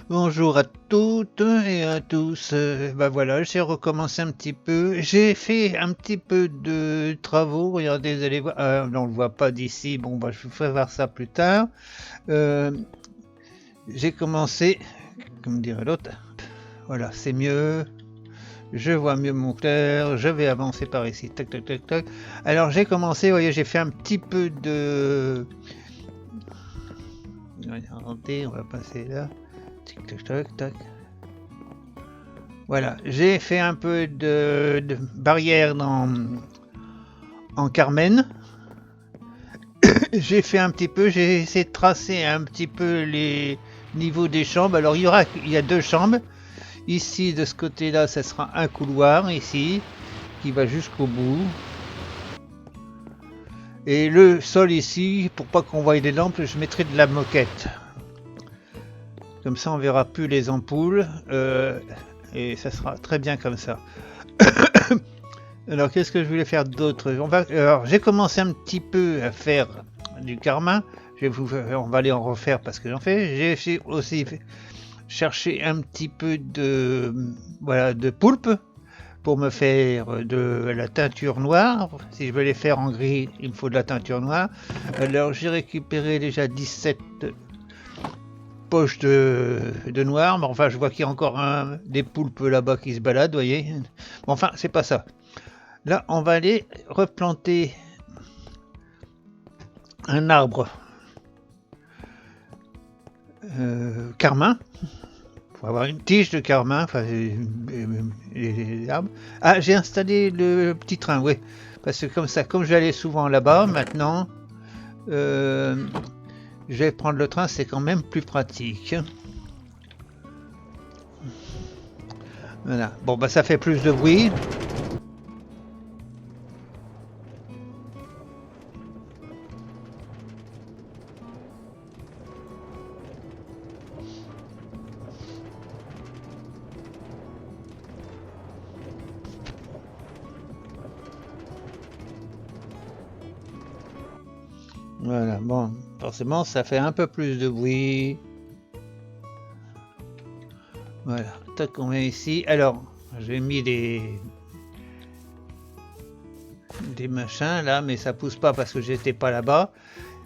Bonjour à toutes et à tous. Bah voilà, j'ai recommencé un petit peu. J'ai fait un petit peu de travaux. Regardez, vous allez voir. Non, on le voit pas d'ici. Bon, bah je vous ferai voir ça plus tard. Euh, j'ai commencé, comme dirait l'autre. Voilà, c'est mieux. Je vois mieux mon clair. Je vais avancer par ici. Tac, tac, tac, tac. Alors j'ai commencé. Vous voyez, j'ai fait un petit peu de. Attendez, on va passer là. Tac, tac, tac, tac. Voilà, j'ai fait un peu de barrière en Carmen. J'ai fait un petit peu, j'ai essayé de tracer un petit peu les niveaux des chambres. Alors il y a deux chambres. Ici, de ce côté-là, ça sera un couloir ici qui va jusqu'au bout. Et le sol ici, pour pas qu'on voie les lampes, je mettrai de la moquette. Comme ça, on verra plus les ampoules. Et ça sera très bien comme ça. Alors, qu'est-ce que je voulais faire d'autre? Alors, j'ai commencé un petit peu à faire du carmin. On va aller en refaire parce que j'en fais. J'ai aussi cherché un petit peu de, voilà, de poulpe pour me faire de la teinture noire. Si je veux les faire en gris, il me faut de la teinture noire. Alors, j'ai récupéré déjà 17 poches de noir. Mais enfin, je vois qu'il y a encore des poulpes là-bas qui se baladent, vous voyez. Bon, enfin, c'est pas ça. Là, on va aller replanter un arbre carmin. Il faut avoir une tige de carmin. Enfin, les arbres. Ah, j'ai installé le petit train, oui. Parce que comme ça, comme j'allais souvent là-bas, maintenant, je vais prendre le train, c'est quand même plus pratique. Voilà. Bon, bah ça fait plus de bruit. Voilà, bon, forcément, ça fait un peu plus de bruit. Voilà, tac, on met ici. Alors, j'ai mis des machins là, mais ça pousse pas parce que j'étais pas là-bas.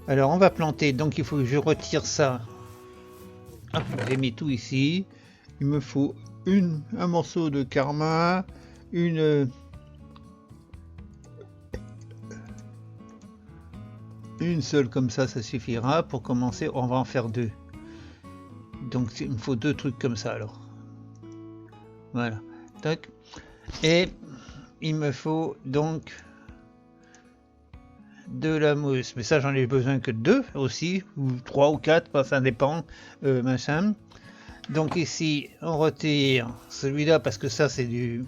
Alors, on va planter, donc il faut que je retire ça. Hop, j'ai mis tout ici. Il me faut un morceau de karma, une seule comme ça suffira pour commencer. On va en faire deux. Donc il me faut deux trucs comme ça alors. Voilà. Tac. Et il me faut donc de la mousse. Mais ça j'en ai besoin que de deux aussi, ou trois ou quatre, ça dépend. Machin. Donc ici on retire celui-là parce que ça c'est du.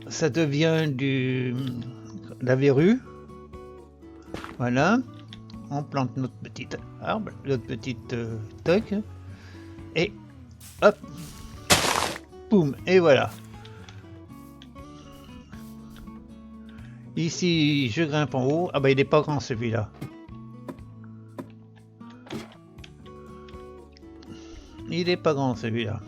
Ça devient la verrue. Voilà. On plante notre petit arbre, notre petite toc. Et hop. Boum. Et voilà. Ici, je grimpe en haut. Ah bah il est pas grand celui-là. Il est pas grand celui-là.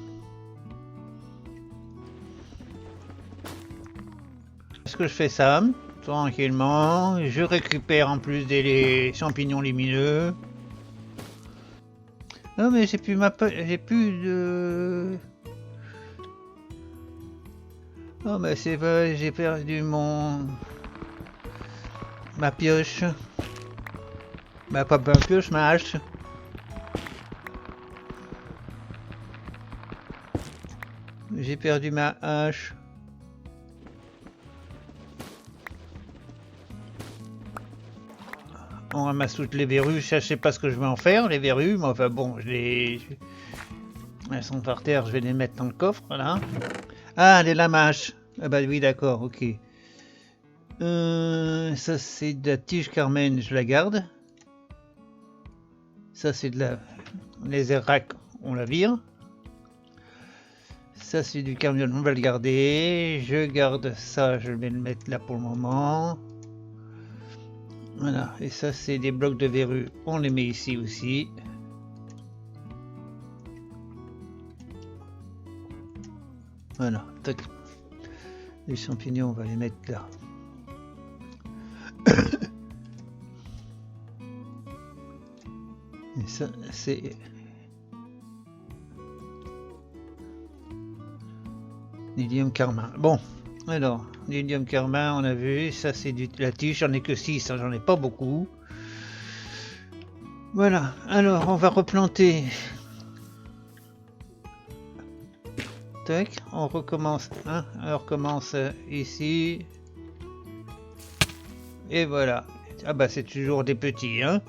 Est-ce que je fais ça tranquillement? Je récupère en plus des champignons lumineux. Non mais j'ai plus de. Oh mais c'est vrai, j'ai perdu ma pioche. Bah pas ma pioche, ma hache. J'ai perdu ma hache. On ramasse toutes les verrues. Je sais pas ce que je vais en faire, les verrues, mais enfin bon, elles sont par terre, je vais les mettre dans le coffre, là. Ah, les lamaches. Ah bah oui, d'accord, ok. Ça c'est de la tige carmen, je la garde. Ça c'est de la laser-rack, on la vire. Ça c'est du camion, on va le garder. Je garde ça, je vais le mettre là pour le moment. Voilà, et ça c'est des blocs de verrues, on les met ici aussi. Voilà, tac. Les champignons, on va les mettre là. Et ça, c'est... L'hélium carmin. Bon, alors, l'hélium carmin, on a vu, ça c'est la tige, j'en ai que 6, hein, j'en ai pas beaucoup. Voilà, alors on va replanter. Tac, on recommence, hein, on recommence ici. Et voilà. Ah bah c'est toujours des petits, hein.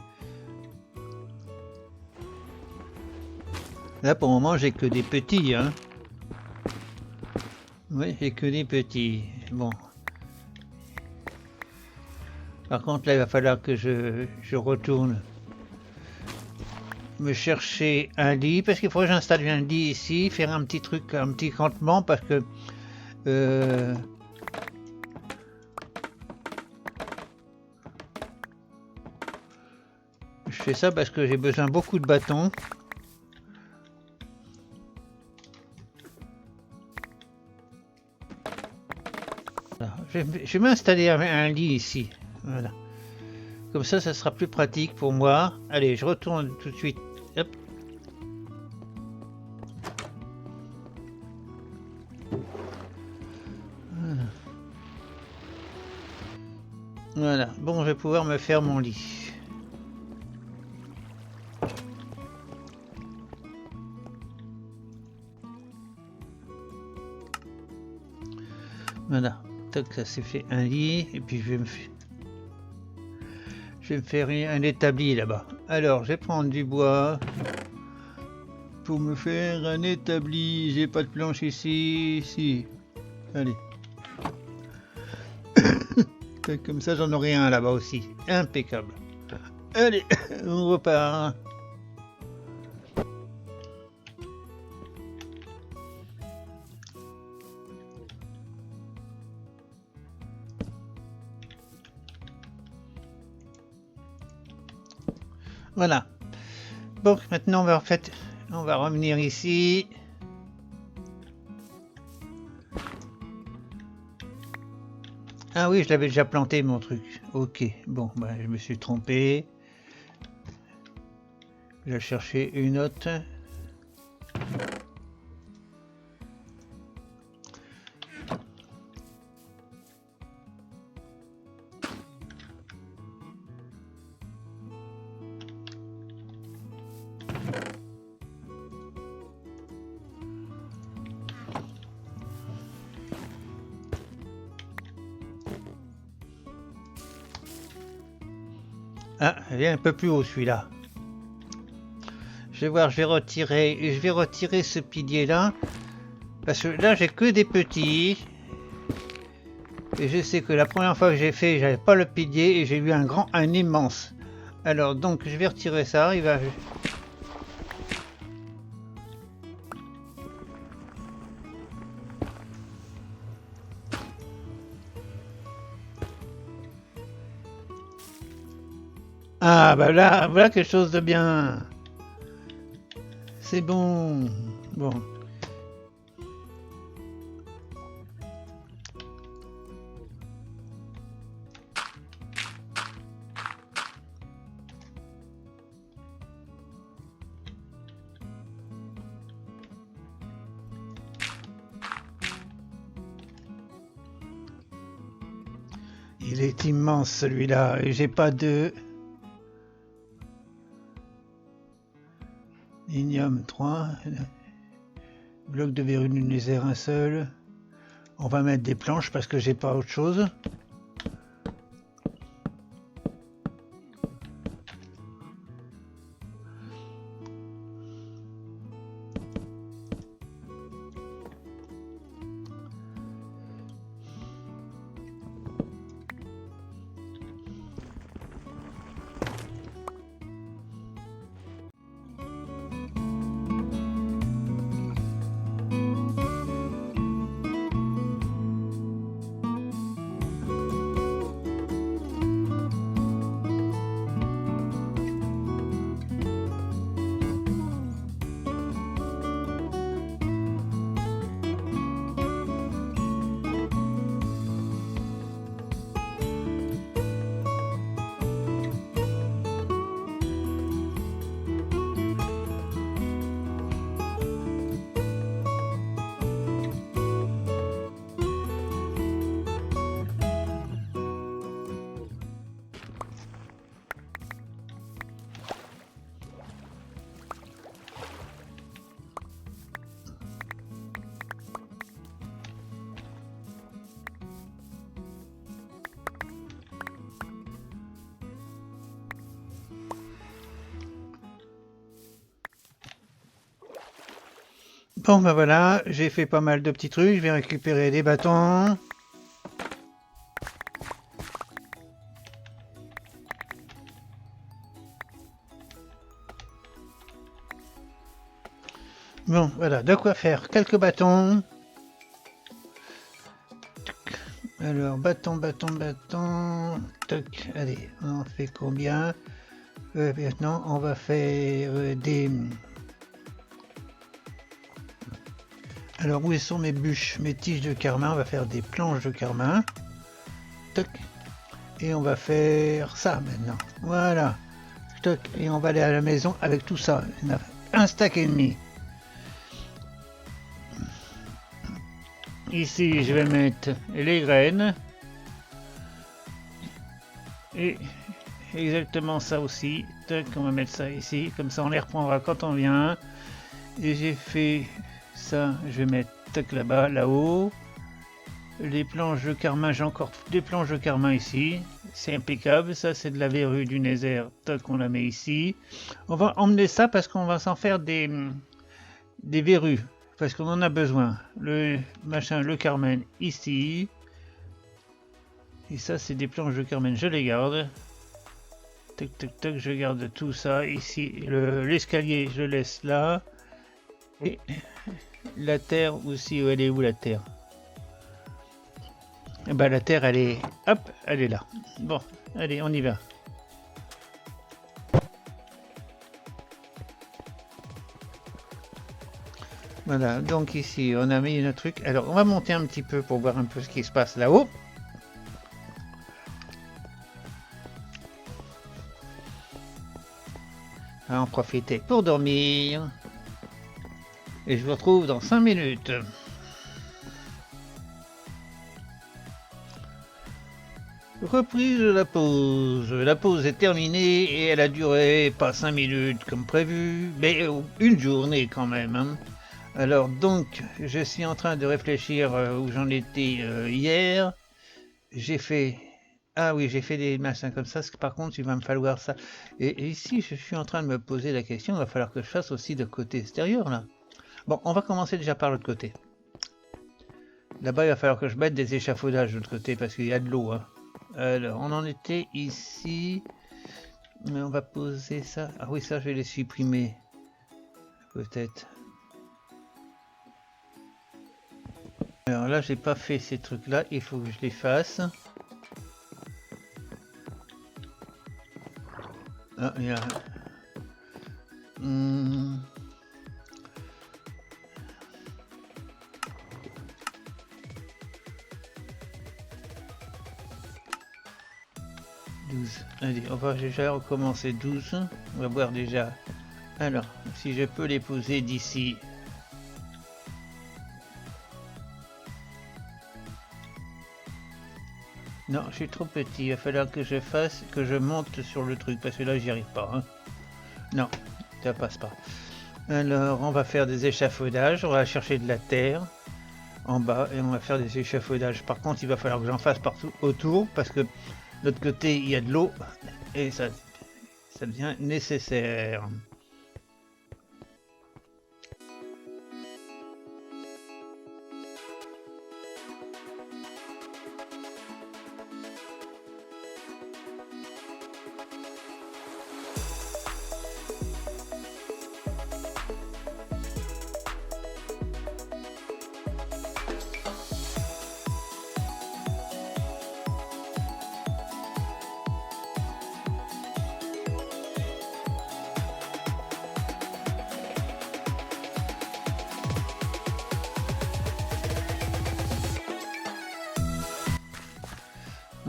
Là pour le moment j'ai que des petits, hein. Oui, j'ai que des petits. Bon. Par contre là il va falloir que je retourne me chercher un lit, parce qu'il faut que j'installe un lit ici, faire un petit truc, un petit campement, parce que je fais ça parce que j'ai besoin beaucoup de bâtons. Voilà. Je vais m'installer un lit ici. Voilà. Comme ça sera plus pratique pour moi. Allez, je retourne tout de suite. Hop. Voilà. Voilà. Bon, je vais pouvoir me faire mon lit. Voilà. Tac, ça s'est fait un lit. Et puis je vais me faire un établi là-bas. Alors, je vais prendre du bois pour me faire un établi. J'ai pas de planche ici. Si. Allez. Comme ça, j'en aurai un là-bas aussi. Impeccable. Allez, on repart. Voilà. Bon, maintenant on va revenir ici. Ah oui, je l'avais déjà planté mon truc. Ok, bon, bah, je me suis trompé. Je vais chercher une autre. Ah, il est un peu plus haut celui-là. Je vais voir, je vais retirer ce pilier là. Parce que là, j'ai que des petits. Et je sais que la première fois que j'ai fait, j'avais pas le pilier et j'ai eu un immense. Alors, donc, je vais retirer ça. Il va... Ah, bah là, voilà quelque chose de bien. C'est bon. Bon. Il est immense celui-là et j'ai pas de... Ignium 3. Bloc de verrue lunaire un seul. On va mettre des planches parce que j'ai pas autre chose. Bon ben voilà, j'ai fait pas mal de petits trucs, je vais récupérer des bâtons. Bon voilà, de quoi faire quelques bâtons. Alors bâton. Toc, allez, on en fait combien? Maintenant on va faire des... Alors où sont mes bûches, mes tiges de carmin? On va faire des planches de carmin. Toc. Et on va faire ça maintenant. Voilà. Toc. Et on va aller à la maison avec tout ça. On a un stack et demi. Ici je vais mettre les graines. Et exactement ça aussi. Toc, on va mettre ça ici. Comme ça on les reprendra quand on vient. Et j'ai fait ça. Je vais mettre toc là-bas, là-haut. Les planches de carmin, j'ai encore des planches de carmin ici. C'est impeccable. Ça, c'est de la verrue du Nether. Toc, on la met ici. On va emmener ça parce qu'on va s'en faire des verrues. Parce qu'on en a besoin. Le machin, le carmen ici. Et ça, c'est des planches de carmen. Je les garde. Toc, toc, toc. Je garde tout ça ici. L'escalier, je laisse là. Et la terre aussi. Elle est où la terre? Bah la terre elle est, hop, elle est là. Bon, allez, on y va. Voilà, donc ici on a mis notre truc. Alors on va monter un petit peu pour voir un peu ce qui se passe là-haut. On va en profiter pour dormir. Et je vous retrouve dans 5 minutes. Reprise de la pause. La pause est terminée et elle a duré pas 5 minutes comme prévu, mais une journée quand même. Hein. Alors donc, je suis en train de réfléchir où j'en étais hier. J'ai fait... Ah oui, j'ai fait des machins comme ça, par contre il va me falloir ça. Et ici, je suis en train de me poser la question, il va falloir que je fasse aussi de côté extérieur là. Bon, on va commencer déjà par l'autre côté. Là-bas, il va falloir que je mette des échafaudages de l'autre côté parce qu'il y a de l'eau. Hein. Alors, on en était ici. Mais on va poser ça. Ah oui, ça, je vais les supprimer. Peut-être. Alors là, j'ai pas fait ces trucs-là. Il faut que je les fasse. Ah, il y a... Allez, on va déjà recommencer 12. On va voir déjà. Alors, si je peux les poser d'ici. Non, je suis trop petit. Il va falloir que je fasse, que je monte sur le truc parce que là, j'y arrive pas. Hein. Non, ça passe pas. Alors, on va faire des échafaudages. On va chercher de la terre en bas et on va faire des échafaudages. Par contre, il va falloir que j'en fasse partout autour parce que de l'autre côté, il y a de l'eau et ça devient nécessaire.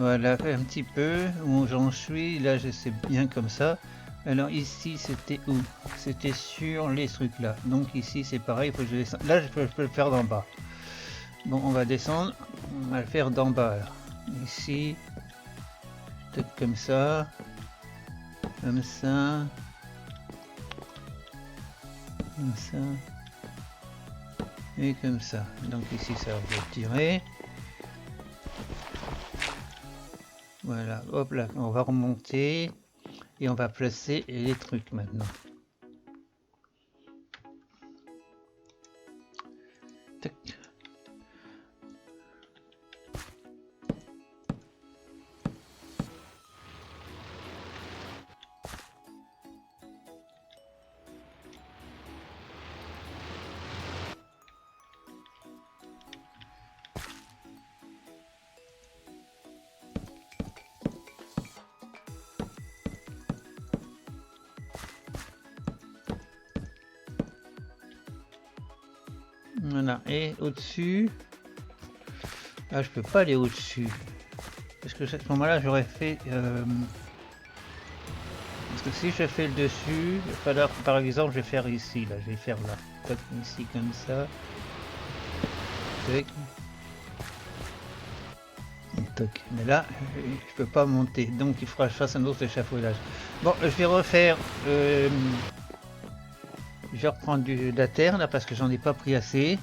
Voilà, un petit peu où j'en suis. Là, je sais bien comme ça. Alors ici, c'était où? C'était sur les trucs là. Donc ici, c'est pareil. Il faut que je descende. Là, je peux le faire d'en bas. Bon, on va descendre. On va le faire d'en bas. Alors. Ici, peut-être comme ça. Comme ça. Comme ça. Et comme ça. Donc ici, ça va tirer. Voilà, hop là, on va remonter et on va placer les trucs maintenant. Tac. Voilà, et au-dessus, ah, je peux pas aller au-dessus, parce que à ce moment-là j'aurais fait, parce que si je fais le dessus, il va falloir, par exemple, je vais faire ici, là, je vais faire là, tac, ici comme ça, tac, tac. Mais là, je peux pas monter, donc il faudra que je fasse un autre échafaudage. Bon, je vais refaire, je vais reprendre de la terre là parce que j'en ai pas pris assez.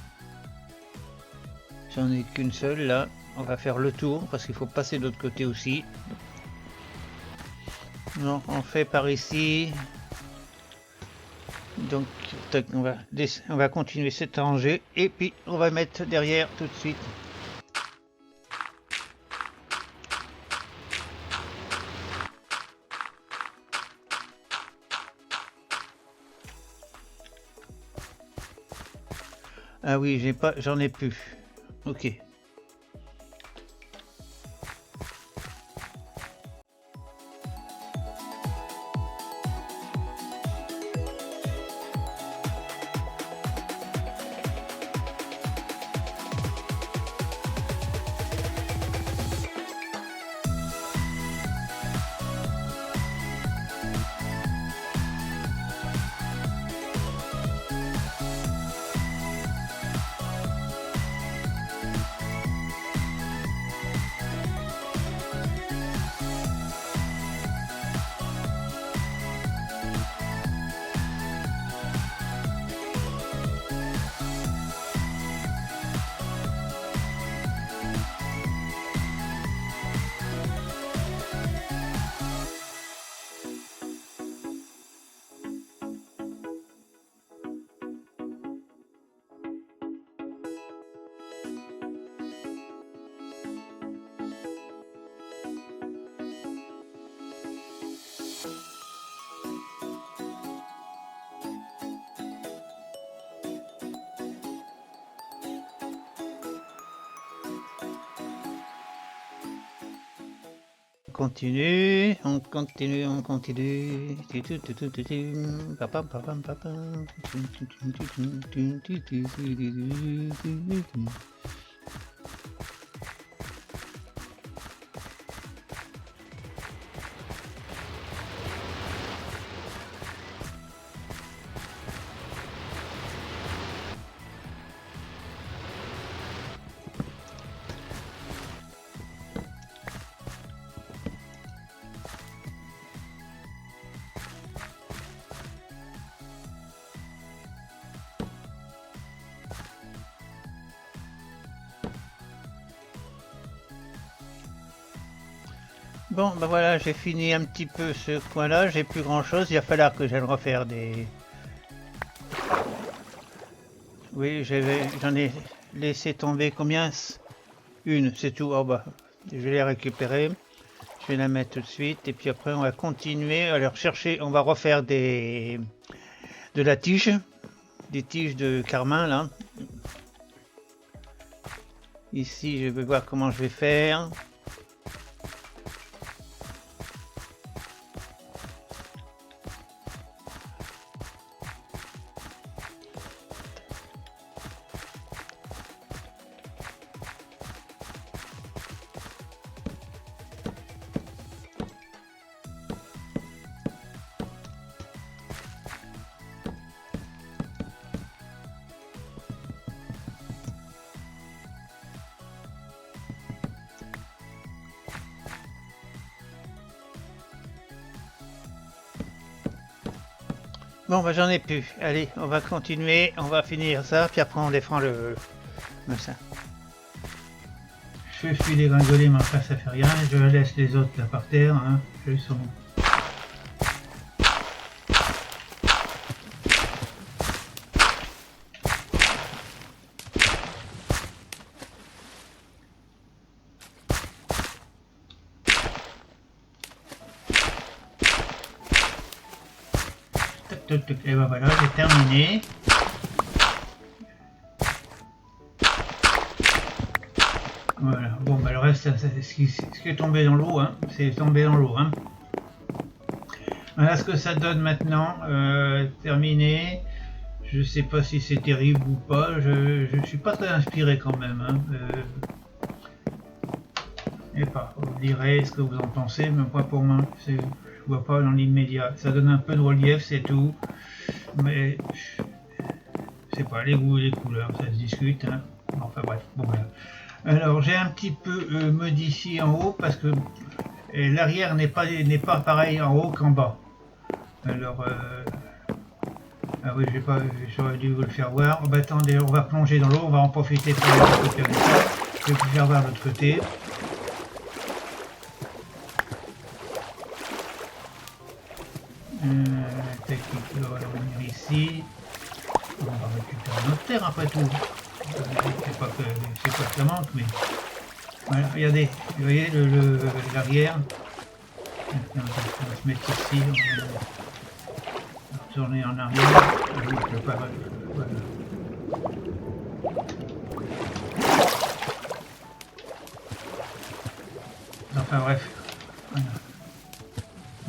J'en ai qu'une seule là. On va faire le tour parce qu'il faut passer de l'autre côté aussi. Donc on fait par ici. Donc on va continuer cette rangée et puis on va mettre derrière tout de suite. Ah oui, j'en ai plus. Ok. On continue. Bon, ben voilà, j'ai fini un petit peu ce coin-là, j'ai plus grand-chose, il va falloir que j'aille refaire des... Oui, j'en ai laissé tomber combien? Une, c'est tout. Oh bah, je vais les récupérer, je vais la mettre tout de suite, et puis après on va continuer à aller chercher, on va refaire de la tige, des tiges de carmin là. Ici, je vais voir comment je vais faire. Bon, bah j'en ai plus. Allez, on va continuer, on va finir ça, puis après on défend le ça. Je suis dégringolé, mais après ça fait rien. Je laisse les autres là par terre. Hein. Je sont... Et ben voilà, j'ai terminé. Voilà, bon bah le reste, ce qui est tombé dans l'eau, hein, c'est tombé dans l'eau. Hein. Voilà ce que ça donne maintenant, terminé. Je sais pas si c'est terrible ou pas, je suis pas très inspiré quand même. Hein. Et pas, vous direz ce que vous en pensez, mais pas pour moi, je vois pas dans l'immédiat. Ça donne un peu de relief, c'est tout. Mais je sais pas, les goûts et les couleurs, ça se discute. Hein. Enfin bref, bon voilà. Alors j'ai un petit peu modifié en haut parce que l'arrière n'est pas pareil en haut qu'en bas. Alors ah oui, j'aurais dû vous le faire voir. Oh, bah, attendez, on va plonger dans l'eau, on va en profiter pour récupérer ça. Je vais vous faire voir de l'autre côté. On va revenir ici. On va récupérer notre terre après tout. C'est pas que ça manque, mais voilà, regardez, vous voyez l'arrière. On va se mettre ici, on va retourner en arrière. Voilà. Enfin bref, voilà.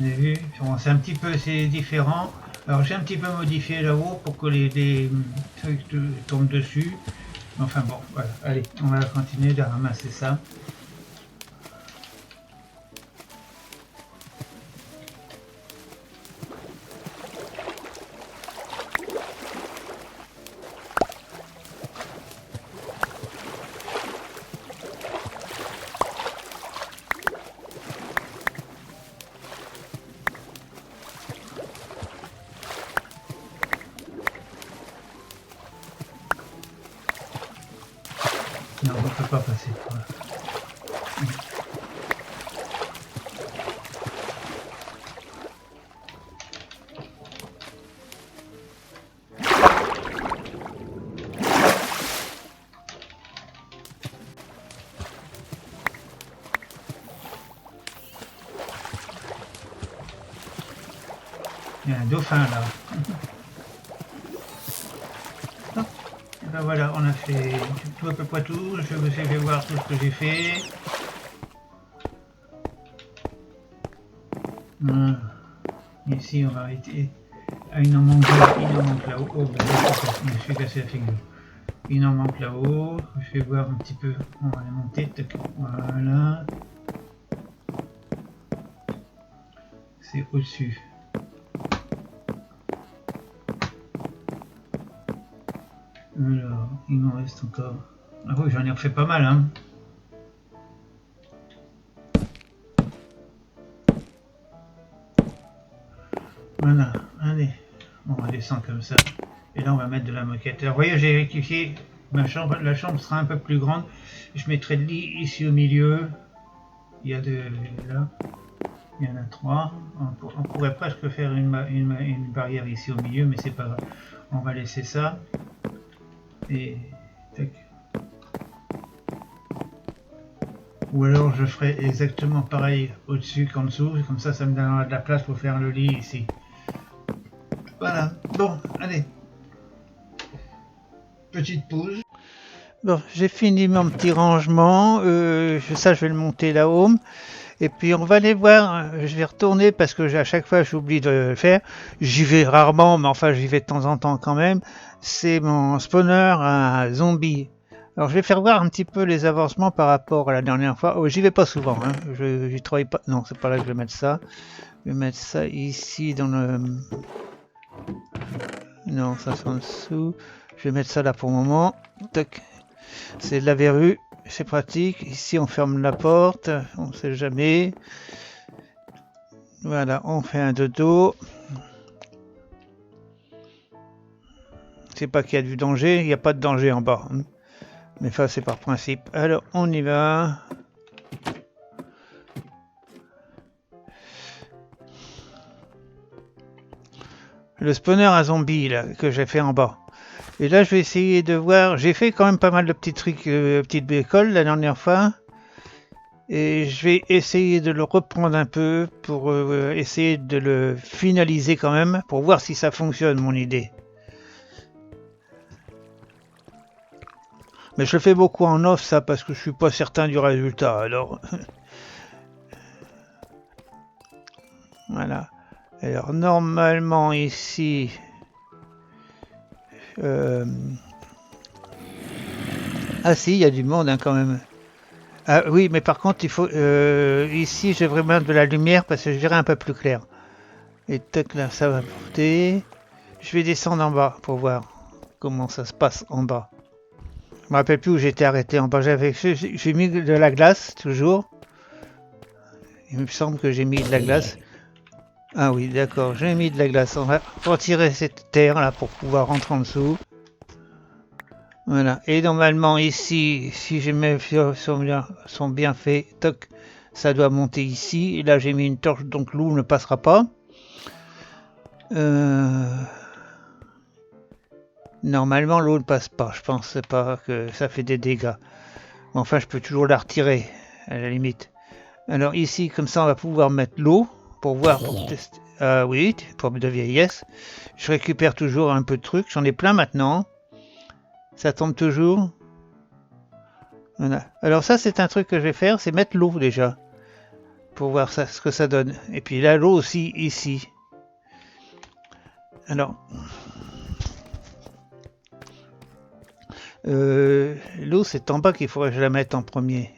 Vous avez vu, c'est un petit peu, c'est différent. Alors j'ai un petit peu modifié là-haut pour que les trucs tombent dessus. Enfin bon, voilà, allez, on va continuer de ramasser ça. Non, on ne peut pas passer. Voilà. Il y a un dauphin là. Ben voilà, on a fait tout à peu près tout. Je vous ai fait voir tout ce que j'ai fait. Ici, on va arrêter. Ah, il en manque là-haut. Oh, ben je me suis cassé la figure. Il en manque là-haut. Je vais voir un petit peu. On va les monter. Voilà. C'est au-dessus. Alors, il m'en reste encore. Ah oui, j'en ai refait pas mal, hein. Voilà, allez. On va descendre comme ça. Et là, on va mettre de la moquette. Alors, vous voyez, j'ai rectifié ma chambre. La chambre sera un peu plus grande. Je mettrai le lit ici au milieu. Il y a deux là. Il y en a trois. On pourrait presque faire une barrière ici au milieu, mais c'est pas grave. On va laisser ça. Et tac. Ou alors je ferai exactement pareil au-dessus qu'en dessous, comme ça me donnera de la place pour faire le lit ici. Voilà, bon, allez. Petite pause. Bon, j'ai fini mon petit rangement, ça je vais le monter là-haut. Et puis on va aller voir, je vais retourner parce que à chaque fois j'oublie de le faire. J'y vais rarement, mais enfin j'y vais de temps en temps quand même. C'est mon spawner à zombies. Alors je vais faire voir un petit peu les avancements par rapport à la dernière fois. Oh, j'y vais pas souvent, hein. J'y travaille pas. Non, c'est pas là que je vais mettre ça. Je vais mettre ça ici dans le... Non, ça c'est en dessous. Je vais mettre ça là pour le moment. Tac. C'est de la verrue. C'est pratique. Ici, on ferme la porte. On ne sait jamais. Voilà, on fait un dodo. C'est pas qu'il y a du danger. Il n'y a pas de danger en bas. Mais ça, c'est par principe. Alors, on y va. Le spawner à zombies là, que j'ai fait en bas. Et là, je vais essayer de voir. J'ai fait quand même pas mal de petits trucs, petites bricoles la dernière fois. Et je vais essayer de le reprendre un peu pour essayer de le finaliser quand même, pour voir si ça fonctionne mon idée. Mais je le fais beaucoup en off ça parce que je suis pas certain du résultat alors. Voilà. Alors normalement ici... Ah si, il y a du monde hein, quand même. Ah oui, mais par contre, il faut... ici, j'ai vraiment de la lumière parce que je dirais un peu plus clair. Et tac, là, ça va porter. Je vais descendre en bas pour voir comment ça se passe en bas. Je me rappelle plus où j'étais arrêté en bas. J'ai mis de la glace, toujours. Il me semble que j'ai mis de la glace. Ah oui, d'accord, j'ai mis de la glace. On va retirer cette terre là pour pouvoir rentrer en dessous. Voilà. Et normalement ici, si mes fioles sont bien faits, toc, ça doit monter ici. Et là j'ai mis une torche, donc l'eau ne passera pas. Normalement l'eau ne passe pas. Je pense pas que ça fait des dégâts. Enfin, je peux toujours la retirer à la limite. Alors ici, comme ça, on va pouvoir mettre l'eau pour voir, pour tester. Ah oui, pomme de vieillesse. Je récupère toujours un peu de trucs. J'en ai plein maintenant. Ça tombe toujours. Voilà. Alors ça, c'est un truc que je vais faire, c'est mettre l'eau déjà. Pour voir ça, ce que ça donne. Et puis là, l'eau aussi, ici. Alors... l'eau, c'est en bas qu'il faudrait que je la mette en premier.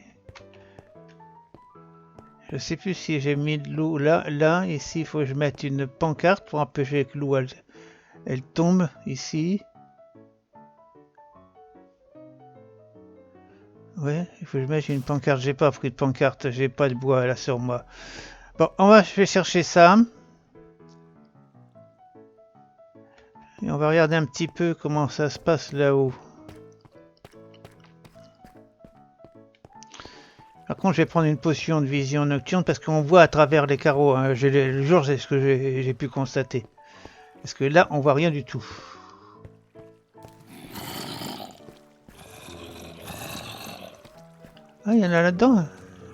Je sais plus si j'ai mis de l'eau là. Là, ici, il faut que je mette une pancarte pour empêcher que l'eau, elle tombe ici. Ouais, il faut que je mette une pancarte. J'ai pas pris de pancarte, j'ai pas de bois là sur moi. Bon, je vais chercher ça. Et on va regarder un petit peu comment ça se passe là-haut. Par contre, je vais prendre une potion de vision nocturne parce qu'on voit à travers les carreaux. Hein. Le jour, c'est ce que j'ai pu constater. Parce que là, on voit rien du tout. Ah, il y en a là-dedans.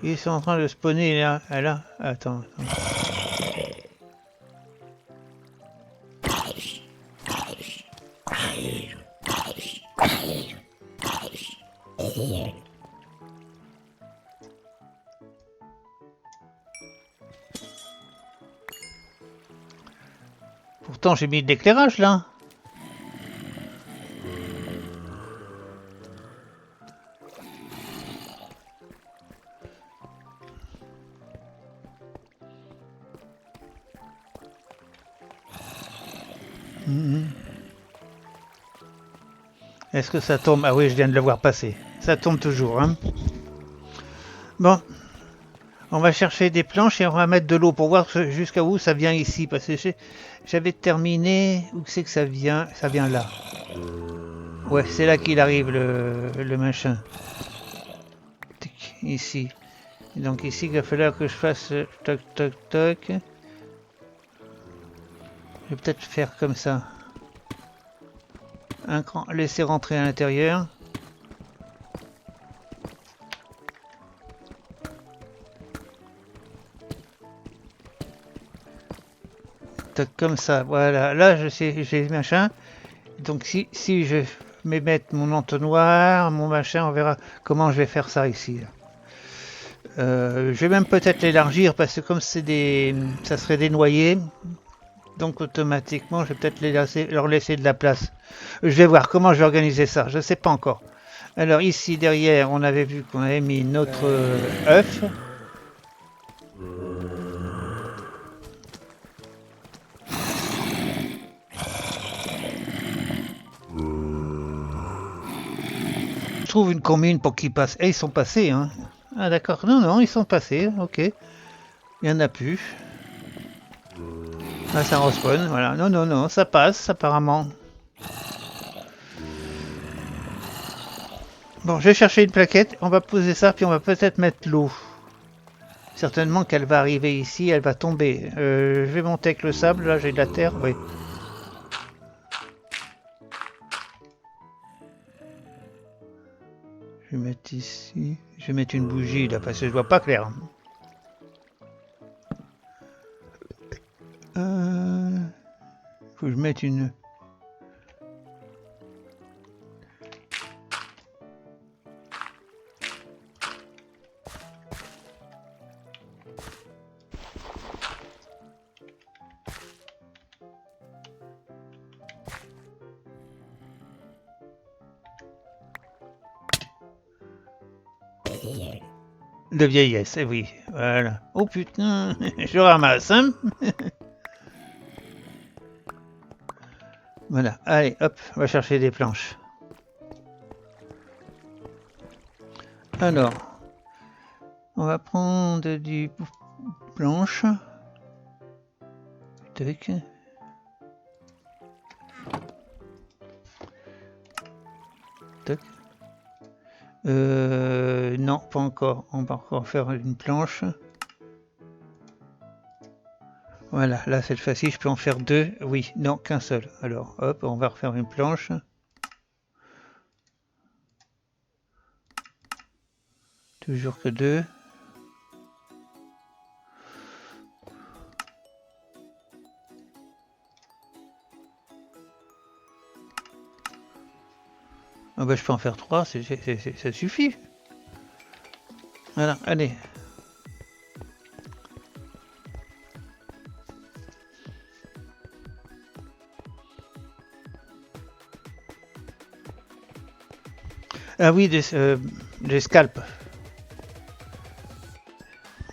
Ils sont en train de spawner là. Ah, là. Attends. Pourtant, j'ai mis de l'éclairage là. Est-ce que ça tombe? Ah oui, je viens de le voir passer. Ça tombe toujours, hein. Bon. On va chercher des planches et on va mettre de l'eau pour voir jusqu'à où ça vient ici. Parce que j'avais terminé... Où c'est que ça vient? Ça vient là. Ouais, c'est là qu'il arrive le machin. Ici. Et donc ici, il va falloir que je fasse toc toc toc. Je vais peut-être faire comme ça. Un cran, laisser rentrer à l'intérieur. Toc comme ça, voilà. Là, je sais, j'ai machin. Donc si je vais mettre mon entonnoir, mon machin, on verra comment je vais faire ça ici. Je vais même peut-être l'élargir parce que comme c'est ça serait des noyers, donc automatiquement je vais peut-être leur laisser de la place. Je vais voir comment je vais organiser ça, je sais pas encore. Alors ici derrière on avait vu qu'on avait mis notre œuf. Je trouve une commune pour qu'ils passent. Et ils sont passés hein. Ah d'accord, non, ils sont passés, ok. Il n'y en a plus. Ah, ça respawn, voilà. Non, ça passe apparemment. Bon, je vais chercher une plaquette, on va poser ça, puis on va peut-être mettre l'eau. Certainement qu'elle va arriver ici, elle va tomber. Je vais monter avec le sable, là j'ai de la terre, oui. Je vais mettre ici. Je vais mettre une bougie là parce que je vois pas clair. Faut que je mette une. De vieillesse, oui. Voilà. Oh putain, je ramasse, hein. Voilà, allez, hop, on va chercher des planches. Alors, on va prendre du planche. Tac. Tac. Non, pas encore. On va encore faire une planche. Voilà, là cette fois-ci je peux en faire deux. Oui, non, qu'un seul. Alors, hop, on va refaire une planche. Toujours que deux. Ah bah je peux en faire trois, ça suffit. Voilà, allez. Ah oui, des scalps.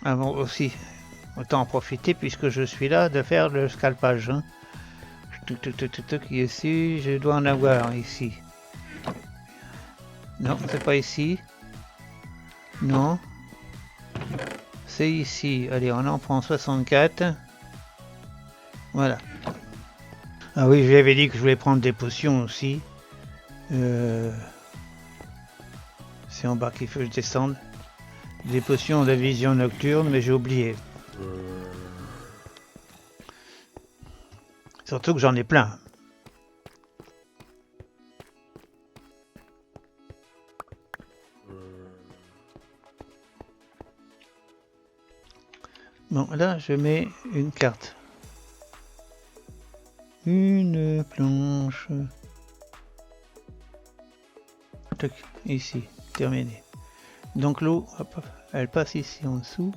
Avant aussi. Autant en profiter puisque je suis là de faire le scalpage. Hein. Ici, je dois en avoir ici. Non, c'est pas ici. Non. C'est ici. Allez, on en prend 64. Voilà. Ah oui, je lui avais dit que je voulais prendre des potions aussi. C'est en bas qu'il faut que je descende. Des potions de vision nocturne, mais j'ai oublié. Surtout que j'en ai plein. Bon, là, je mets une carte. Une planche. Tac, ici, terminé. Donc l'eau, elle passe ici en dessous.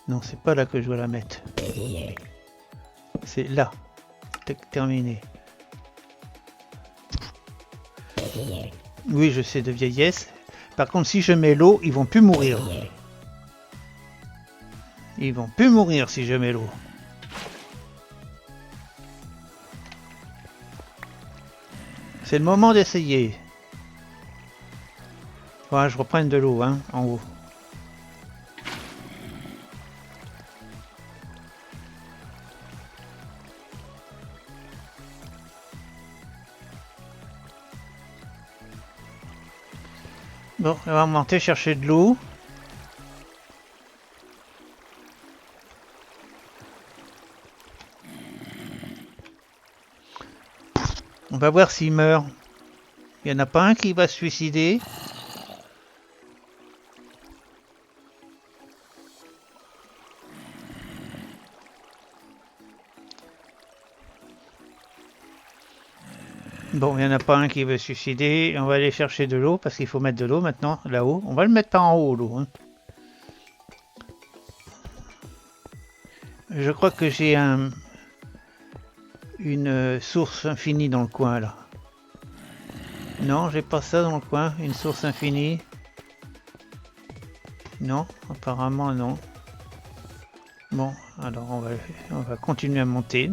Non, c'est pas là que je dois la mettre. C'est là. Tac, terminé. Oui, je sais, de vieillesse. Par contre, si je mets l'eau, ils vont plus mourir. Ils vont plus mourir si je mets l'eau. C'est le moment d'essayer. Voilà, je reprends de l'eau, hein, en haut. Bon, on va monter chercher de l'eau. On va voir s'il meurt. Il n'y en a pas un qui va se suicider. Bon, il n'y en a pas un qui veut se suicider. On va aller chercher de l'eau parce qu'il faut mettre de l'eau maintenant, là-haut. On va le mettre pas en haut, l'eau. Hein. Je crois que j'ai une source infinie dans le coin, là. Non, j'ai pas ça dans le coin. Une source infinie. Non, apparemment non. Bon, alors on va continuer à monter.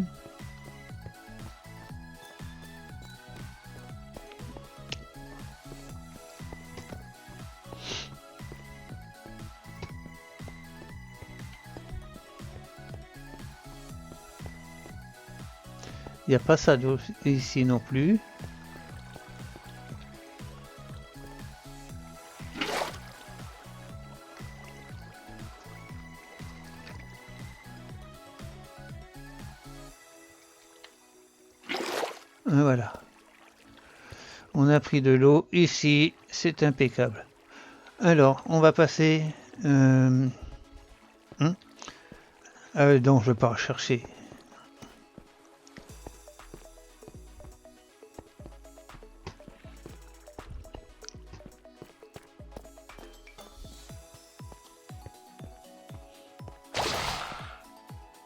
Il n'y a pas ça ici non plus. Voilà. On a pris de l'eau. Ici, c'est impeccable. Alors, on va passer... donc, je vais pas rechercher.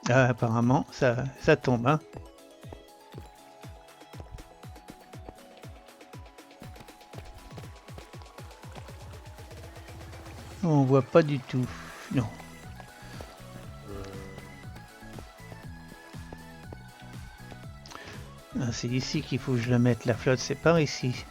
Ah, apparemment, ça tombe, hein. On voit pas du tout. Non. Ah, c'est ici qu'il faut que je la mette. La flotte, c'est par ici.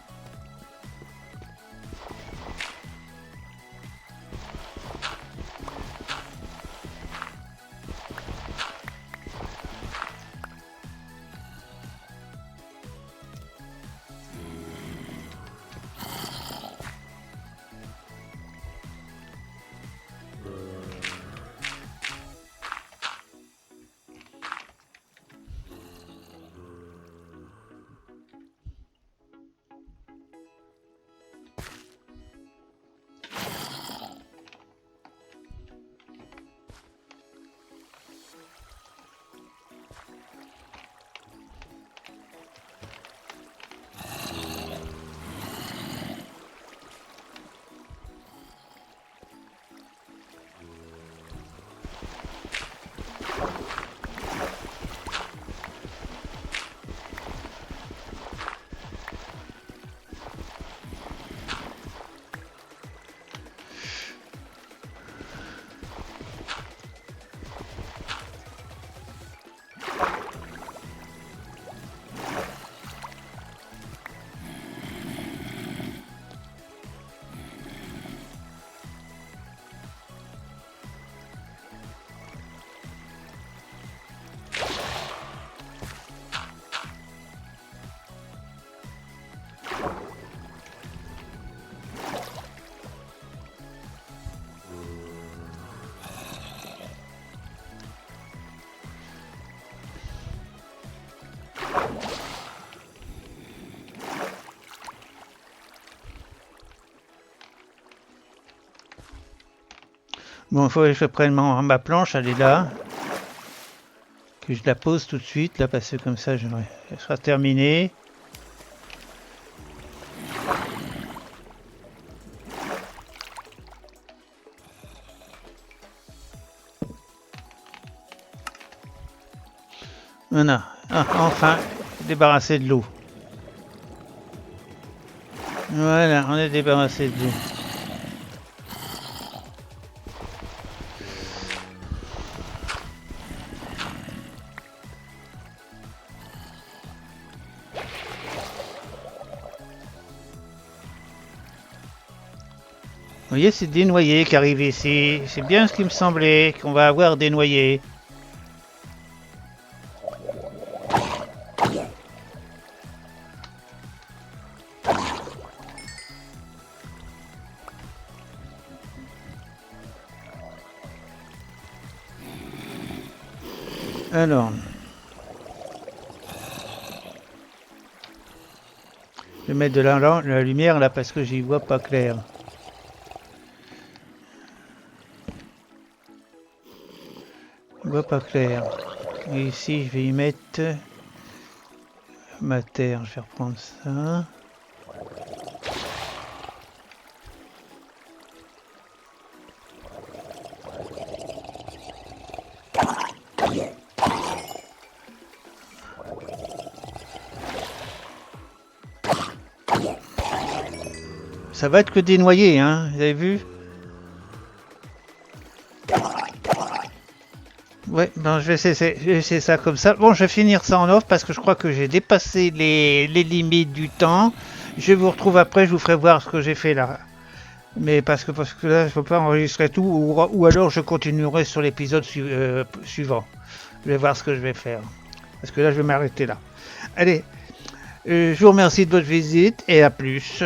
Bon, il faut que je prenne ma planche, elle est là. Que je la pose tout de suite, là, parce que comme ça, elle sera terminée. Voilà. Ah, enfin, débarrassé de l'eau. Voilà, on est débarrassé de l'eau. Vous voyez, c'est des noyés qui arrivent ici. C'est bien ce qui me semblait, qu'on va avoir des noyés. Alors, je vais mettre de la lumière là parce que j'y vois pas clair. Je vois pas clair. Et ici, je vais y mettre ma terre. Je vais reprendre ça. Ça va être que des noyés, hein, vous avez vu? Ouais, ben je vais essayer ça comme ça. Bon, je vais finir ça en off parce que je crois que j'ai dépassé les limites du temps. Je vous retrouve après, je vous ferai voir ce que j'ai fait là. Mais parce que là, je peux pas enregistrer tout, ou alors je continuerai sur l'épisode suivant. Je vais voir ce que je vais faire. Parce que là, je vais m'arrêter là. Allez, je vous remercie de votre visite et à plus.